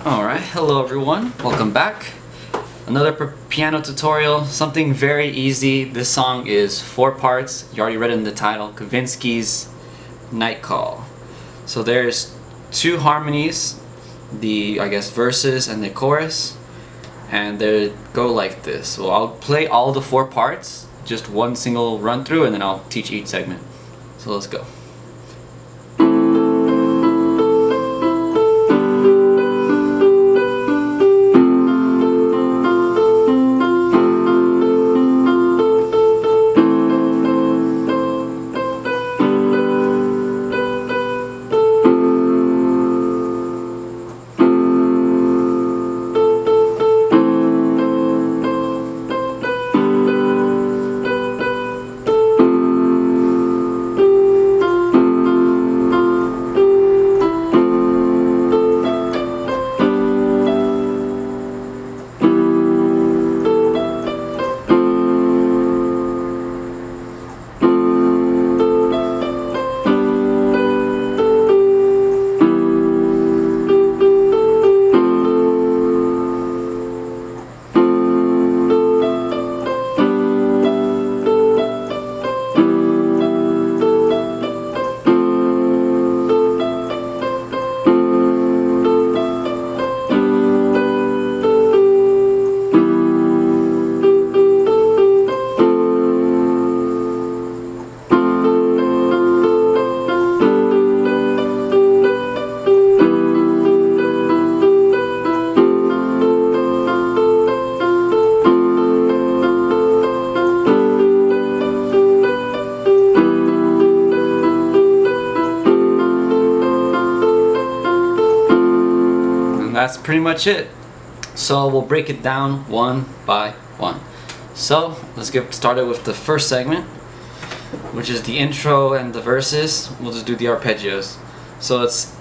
Alright, hello everyone, welcome back. Another piano tutorial, something very easy. This song is 4 parts. You already read it in the title, Kavinsky's Nightcall. So there's 2 harmonies, the verses and the chorus, and they go like this. So I'll play all the 4 parts, just one single run through, and then I'll teach each segment. So let's go. That's pretty much it. So we'll break it down one by one. So let's get started with the first segment, which is the intro and the verses. We'll just do the arpeggios. So it's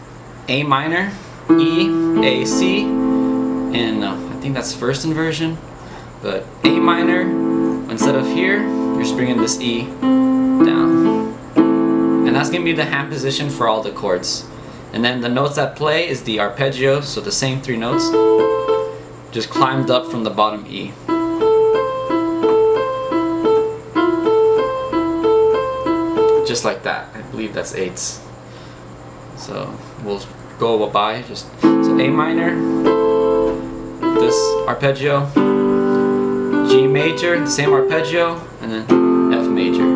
A minor, E, A, C, and I think that's first inversion. But A minor, instead of here, you're just bringing this E down. And that's going to be the hand position for all the chords. And then the notes that play is the arpeggio, so the same 3 notes, just climbed up from the bottom E. Just like that. I believe that's 8s. So we'll go by just so A minor, this arpeggio, G major, the same arpeggio, and then F major.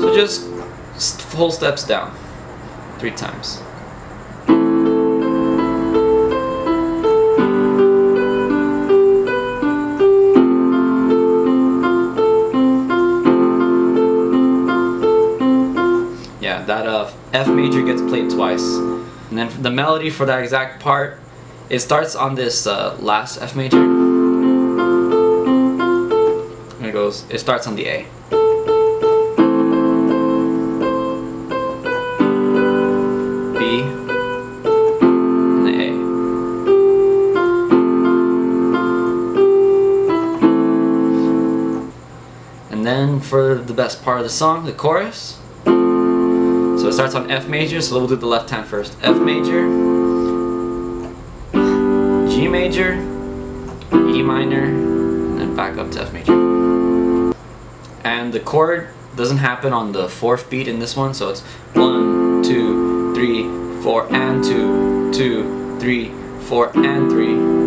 So just full steps down 3 times. That F major gets played twice. And then for the melody for that exact part, it starts on this last F major. And it starts on the A. B, and the A. And then for the best part of the song, the chorus. So it starts on F major, so we'll do the left hand first. F major, G major, E minor, and then back up to F major. And the chord doesn't happen on the 4th beat in this one, so it's 1, 2, 3, 4, and 2, 2, 3, 4, and 3,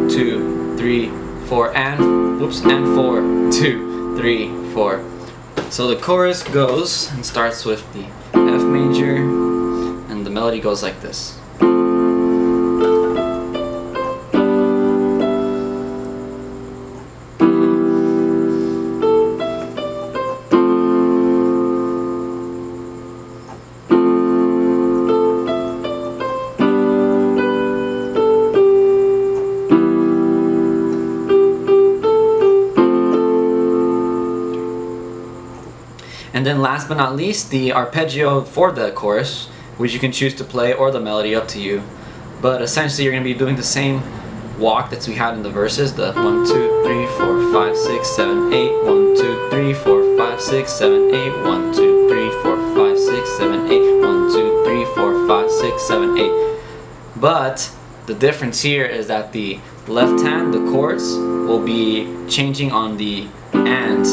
2, 3, 4, and, whoops, and 4, 2, 3, 4. So the chorus goes and starts with the F major, and the melody goes like this. And then last but not least, the arpeggio for the chorus, which you can choose to play, or the melody, up to you. But essentially you're going to be doing the same walk that we had in the verses, the 1, 2, 3, 4, 5, 6, 7, 8, 1, 2, 3, 4, 5, 6, 7, 8, 1, 2, 3, 4, 5, 6, 7, 8, 1, 2, 3, 4, 5, 6, 7, 8. But The difference here is that the left hand, the chords, will be changing on the and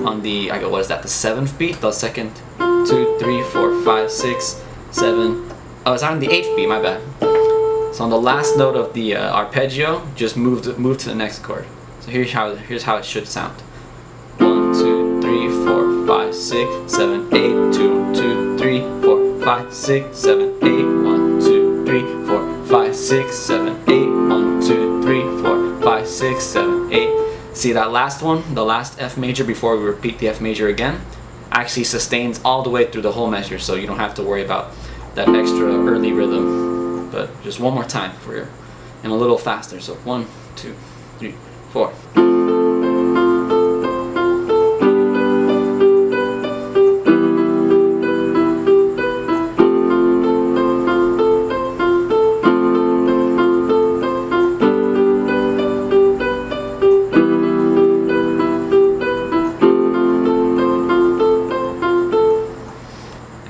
on the, what is that, the 7th beat, the second, 2, 3, 4, 5, 6, 7. Oh, it's on the 8th beat, my bad. So on the last note of the arpeggio, just move to the next chord. So here's how it should sound. 1, 2, 3, 4, 5, 6, 7, 8, 2, 2, 3, 4, 5, 6, 7, 8, 1, 2, 3, 4, 5, 6, 7, 8, 1, 2, 3, 4, 5, 6, 7, 8. See that last one, the last F major before we repeat the F major again, actually sustains all the way through the whole measure, so you don't have to worry about that extra early rhythm. But just one more time for you, and a little faster. So 1, 2, 3, 4.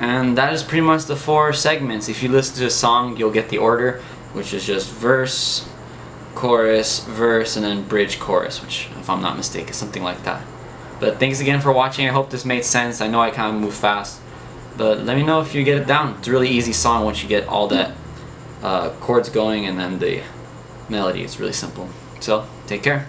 And that is pretty much the 4 segments. If you listen to the song, you'll get the order, which is just verse, chorus, verse, and then bridge, chorus, which, if I'm not mistaken, something like that. But thanks again for watching. I hope this made sense. I know I kind of move fast, but let me know if you get it down. It's a really easy song once you get all that chords going, and then the melody is really simple. So, take care.